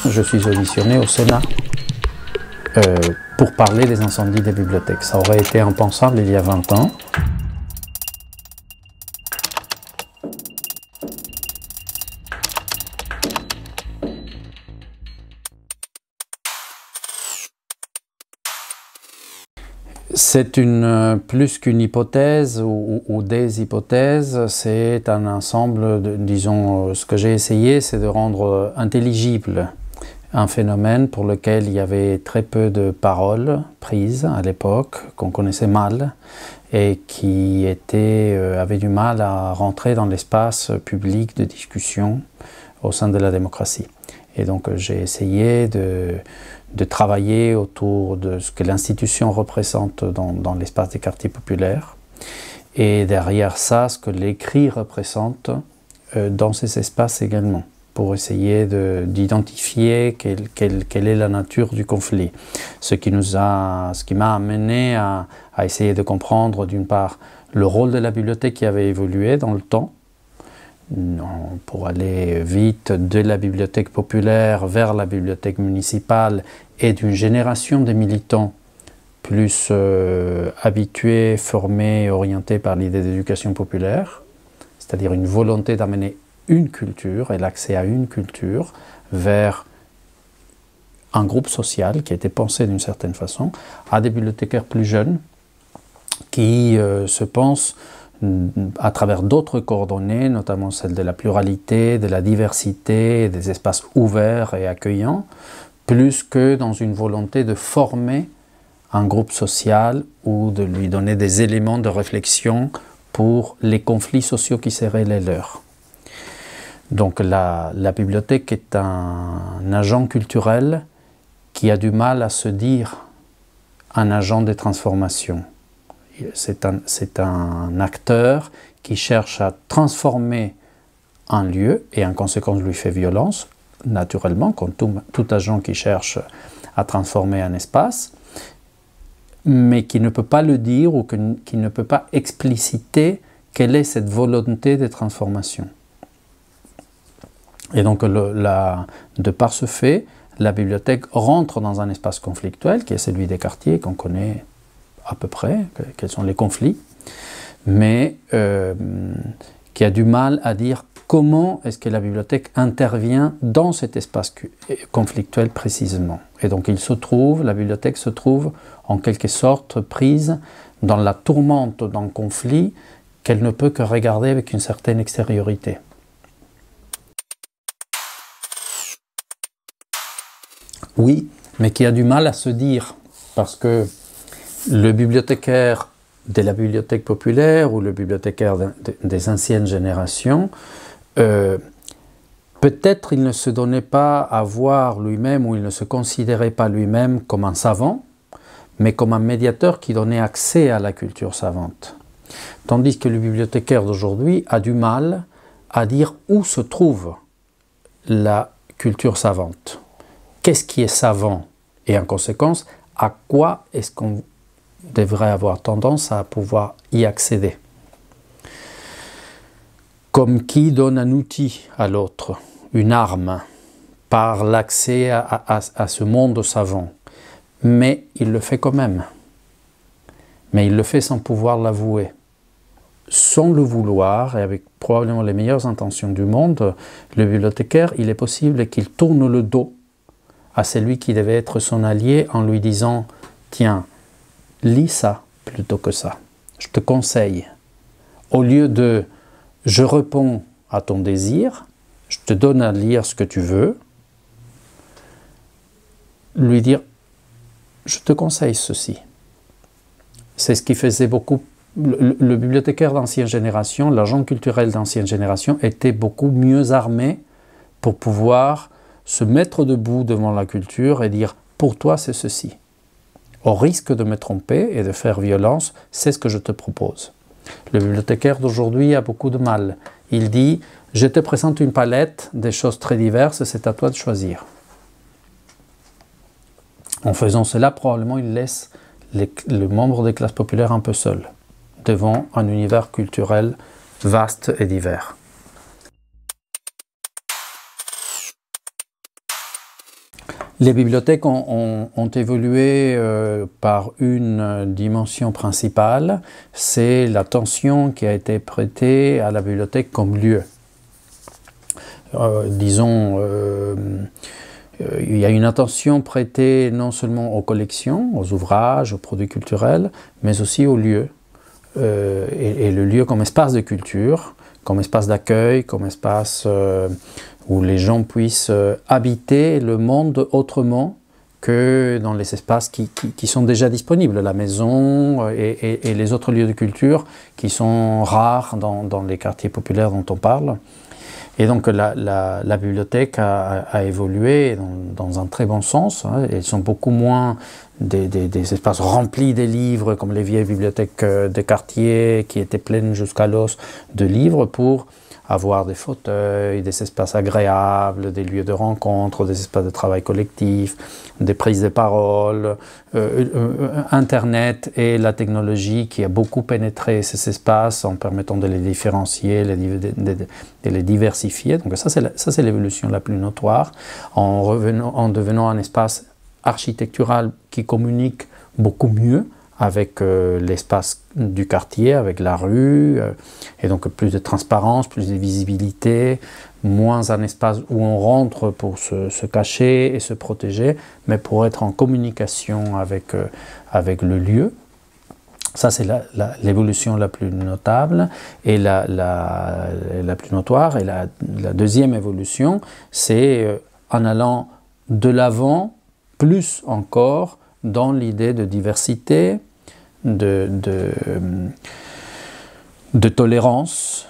Je suis auditionné au Sénat pour parler des incendies des bibliothèques. Ça aurait été impensable il y a 20 ans. C'est plus qu'une hypothèse ou des hypothèses, c'est un ensemble, disons, ce que j'ai essayé, c'est de rendre intelligible un phénomène pour lequel il y avait très peu de paroles prises à l'époque, qu'on connaissait mal et qui avait du mal à rentrer dans l'espace public de discussion au sein de la démocratie. Et donc j'ai essayé de travailler autour de ce que l'institution représente dans l'espace des quartiers populaires et derrière ça, ce que l'écrit représente dans ces espaces également, pour essayer d'identifier quelle est la nature du conflit. Ce qui m'a amené à essayer de comprendre d'une part le rôle de la bibliothèque qui avait évolué dans le temps, pour aller vite de la bibliothèque populaire vers la bibliothèque municipale et d'une génération de militants plus habitués, formés, orientés par l'idée d'éducation populaire, c'est-à-dire une volonté d'amener une culture et l'accès à une culture vers un groupe social qui a été pensé d'une certaine façon, à des bibliothécaires plus jeunes qui se pensent à travers d'autres coordonnées, notamment celles de la pluralité, de la diversité, des espaces ouverts et accueillants, plus que dans une volonté de former un groupe social ou de lui donner des éléments de réflexion pour les conflits sociaux qui seraient les leurs. Donc la bibliothèque est un agent culturel qui a du mal à se dire un agent de transformation. C'est un acteur qui cherche à transformer un lieu et en conséquence lui fait violence, naturellement, comme tout agent qui cherche à transformer un espace, mais qui ne peut pas le dire ou qui ne peut pas expliciter quelle est cette volonté de transformation. Et donc, de par ce fait, la bibliothèque rentre dans un espace conflictuel qui est celui des quartiers qu'on connaît à peu près, quels sont les conflits, mais qui a du mal à dire comment est-ce que la bibliothèque intervient dans cet espace conflictuel précisément. Et donc la bibliothèque se trouve en quelque sorte prise dans la tourmente d'un conflit qu'elle ne peut que regarder avec une certaine extériorité. Oui, mais qui a du mal à se dire, parce que le bibliothécaire de la bibliothèque populaire ou le bibliothécaire des anciennes générations, peut-être il ne se donnait pas à voir lui-même ou il ne se considérait pas lui-même comme un savant, mais comme un médiateur qui donnait accès à la culture savante. Tandis que le bibliothécaire d'aujourd'hui a du mal à dire où se trouve la culture savante. Qu'est-ce qui est savant? Et en conséquence, à quoi est-ce qu'on devrait avoir tendance à pouvoir y accéder? Comme qui donne un outil à l'autre, une arme, par l'accès à ce monde savant. Mais il le fait quand même. Mais il le fait sans pouvoir l'avouer. Sans le vouloir, et avec probablement les meilleures intentions du monde, le bibliothécaire, il est possible qu'il tourne le dos à celui qui devait être son allié en lui disant « Tiens, lis ça plutôt que ça. Je te conseille. Au lieu de « je réponds à ton désir, je te donne à lire ce que tu veux », lui dire « je te conseille ceci ». C'est ce qui faisait beaucoup. Le bibliothécaire d'ancienne génération, l'agent culturel d'ancienne génération était beaucoup mieux armé pour pouvoir se mettre debout devant la culture et dire « pour toi c'est ceci ». Au risque de me tromper et de faire violence, c'est ce que je te propose. Le bibliothécaire d'aujourd'hui a beaucoup de mal. Il dit « je te présente une palette des choses très diverses, c'est à toi de choisir ». En faisant cela, probablement il laisse le membre des classes populaires un peu seul devant un univers culturel vaste et divers. Les bibliothèques ont évolué par une dimension principale, c'est l'attention qui a été prêtée à la bibliothèque comme lieu. Disons, il y a une attention prêtée non seulement aux collections, aux ouvrages, aux produits culturels, mais aussi aux lieux. Et le lieu comme espace de culture, comme espace d'accueil, comme espace où les gens puissent habiter le monde autrement que dans les espaces qui sont déjà disponibles, la maison et les autres lieux de culture qui sont rares dans les quartiers populaires dont on parle. Et donc la bibliothèque a évolué dans un très bon sens. Hein. Ils sont beaucoup moins des espaces remplis de livres comme les vieilles bibliothèques des quartiers qui étaient pleines jusqu'à l'os de livres pour avoir des fauteuils, des espaces agréables, des lieux de rencontre, des espaces de travail collectif, des prises de parole, Internet et la technologie qui a beaucoup pénétré ces espaces en permettant de les différencier, de les diversifier. Donc ça c'est l'évolution la plus notoire, en devenant un espace architectural qui communique beaucoup mieux avec l'espace du quartier, avec la rue, et donc plus de transparence, plus de visibilité, moins un espace où on rentre pour se cacher et se protéger, mais pour être en communication avec le lieu. Ça, c'est l'évolution la plus notable et la plus notoire. Et la deuxième évolution, c'est en allant de l'avant, plus encore, dans l'idée de diversité, de tolérance,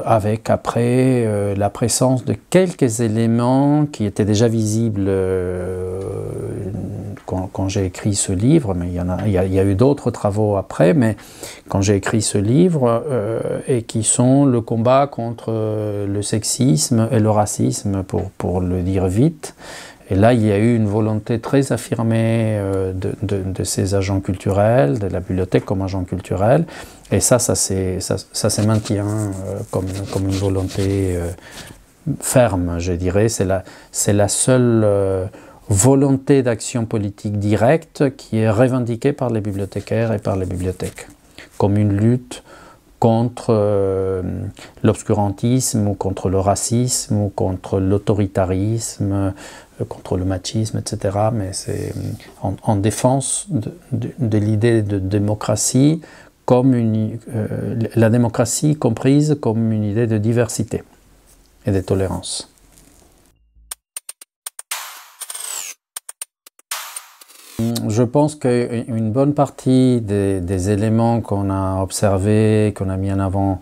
avec après la présence de quelques éléments qui étaient déjà visibles quand j'ai écrit ce livre, mais il y a eu d'autres travaux après, mais quand j'ai écrit ce livre, et qui sont le combat contre le sexisme et le racisme, pour le dire vite. Et là, il y a eu une volonté très affirmée de ces agents culturels, de la bibliothèque comme agent culturel. Et ça se maintient comme une volonté ferme, je dirais. C'est la seule volonté d'action politique directe qui est revendiquée par les bibliothécaires et par les bibliothèques, comme une lutte contre l'obscurantisme ou contre le racisme ou contre l'autoritarisme, contre le machisme, etc. Mais c'est en défense de l'idée de démocratie, comme la démocratie comprise comme une idée de diversité et de tolérance. Je pense qu'une bonne partie des éléments qu'on a observés, qu'on a mis en avant,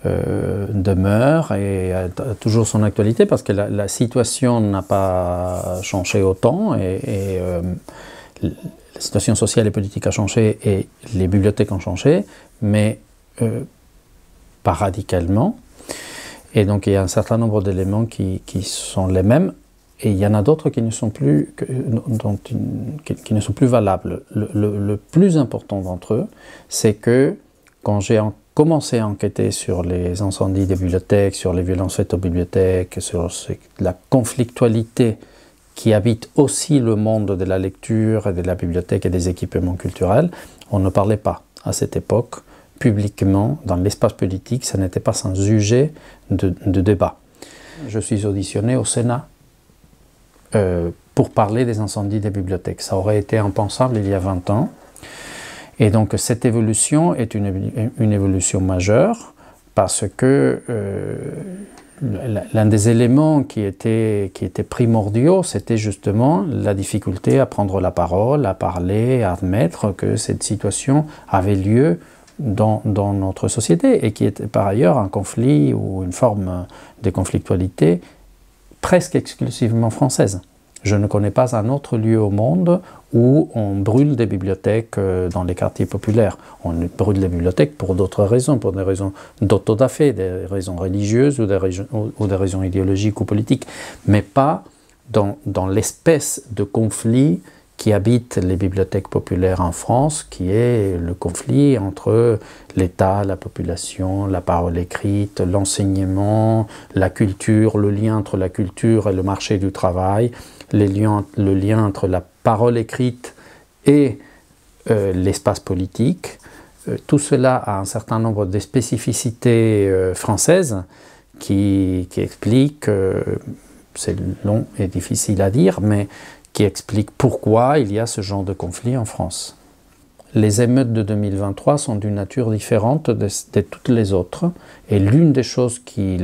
demeure et a toujours son actualité parce que la situation n'a pas changé autant et la situation sociale et politique a changé et les bibliothèques ont changé, mais pas radicalement. Et donc il y a un certain nombre d'éléments qui sont les mêmes. Et il y en a d'autres qui ne sont plus valables. Le plus important d'entre eux, c'est que quand j'ai commencé à enquêter sur les incendies des bibliothèques, sur les violences faites aux bibliothèques, sur la conflictualité qui habite aussi le monde de la lecture et de la bibliothèque et des équipements culturels, on ne parlait pas à cette époque publiquement, dans l'espace politique, ça n'était pas un sujet de débat. Je suis auditionné au Sénat pour parler des incendies des bibliothèques. Ça aurait été impensable il y a 20 ans. Et donc cette évolution est une évolution majeure parce que l'un des éléments qui étaient primordiaux, c'était justement la difficulté à prendre la parole, à parler, à admettre que cette situation avait lieu dans notre société et qui était par ailleurs un conflit ou une forme de conflictualité presque exclusivement française. Je ne connais pas un autre lieu au monde où on brûle des bibliothèques dans les quartiers populaires. On brûle les bibliothèques pour d'autres raisons, pour des raisons d'autodafé, des raisons religieuses ou des raisons idéologiques ou politiques, mais pas dans l'espèce de conflit qui habite les bibliothèques populaires en France, qui est le conflit entre l'État, la population, la parole écrite, l'enseignement, la culture, le lien entre la culture et le marché du travail, le lien entre la parole écrite et l'espace politique. Tout cela a un certain nombre de spécificités françaises qui expliquent, c'est long et difficile à dire, mais qui expliquent pourquoi il y a ce genre de conflit en France. Les émeutes de 2023 sont d'une nature différente de toutes les autres, et l'une des choses qui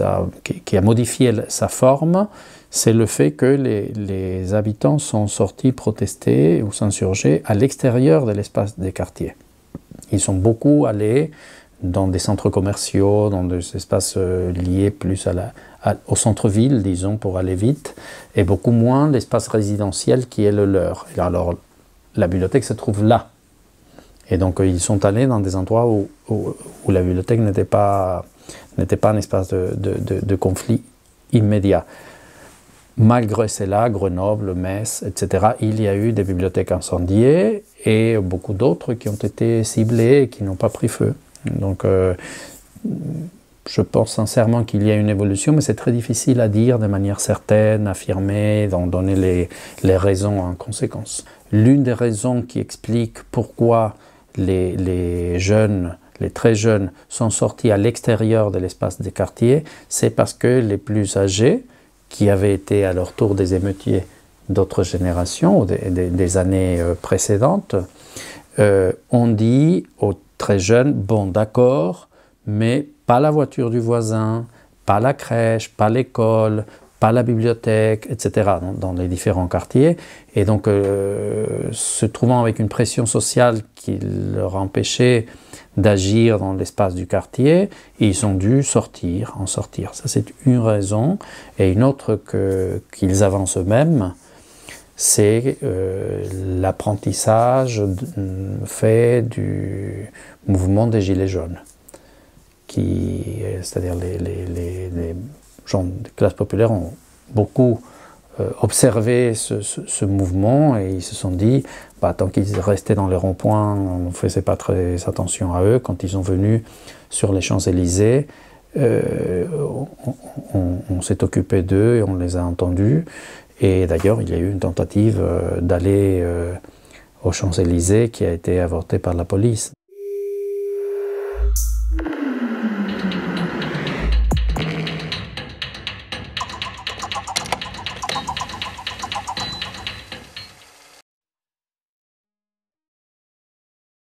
a modifié sa forme, c'est le fait que les habitants sont sortis protester ou s'insurger à l'extérieur de l'espace des quartiers. Ils sont beaucoup allés dans des centres commerciaux, dans des espaces liés plus au centre-ville, disons, pour aller vite, et beaucoup moins l'espace résidentiel qui est le leur. Et alors, la bibliothèque se trouve là. Et donc, ils sont allés dans des endroits où la bibliothèque n'était pas un espace de conflit immédiat. Malgré cela, Grenoble, Metz, etc., il y a eu des bibliothèques incendiées et beaucoup d'autres qui ont été ciblées et qui n'ont pas pris feu. Donc, je pense sincèrement qu'il y a une évolution, mais c'est très difficile à dire de manière certaine, affirmée, d'en donner les raisons en conséquence. L'une des raisons qui explique pourquoi les jeunes, les très jeunes, sont sortis à l'extérieur de l'espace des quartiers, c'est parce que les plus âgés, qui avaient été à leur tour des émeutiers d'autres générations, ou des années précédentes, ont dit aux très jeunes, bon d'accord, mais pas la voiture du voisin, pas la crèche, pas l'école, pas la bibliothèque, etc., dans les différents quartiers. Et donc, se trouvant avec une pression sociale qui leur empêchait d'agir dans l'espace du quartier, ils ont dû en sortir. Ça, c'est une raison. Et une autre qu'ils avancent eux-mêmes, c'est l'apprentissage fait du mouvement des Gilets jaunes, c'est-à-dire les gens des classes populaires ont beaucoup observé ce mouvement et ils se sont dit, tant qu'ils restaient dans les ronds-points, on ne faisait pas très attention à eux. Quand ils sont venus sur les Champs-Élysées, on s'est occupé d'eux et on les a entendus. Et d'ailleurs, il y a eu une tentative d'aller aux Champs-Élysées qui a été avortée par la police.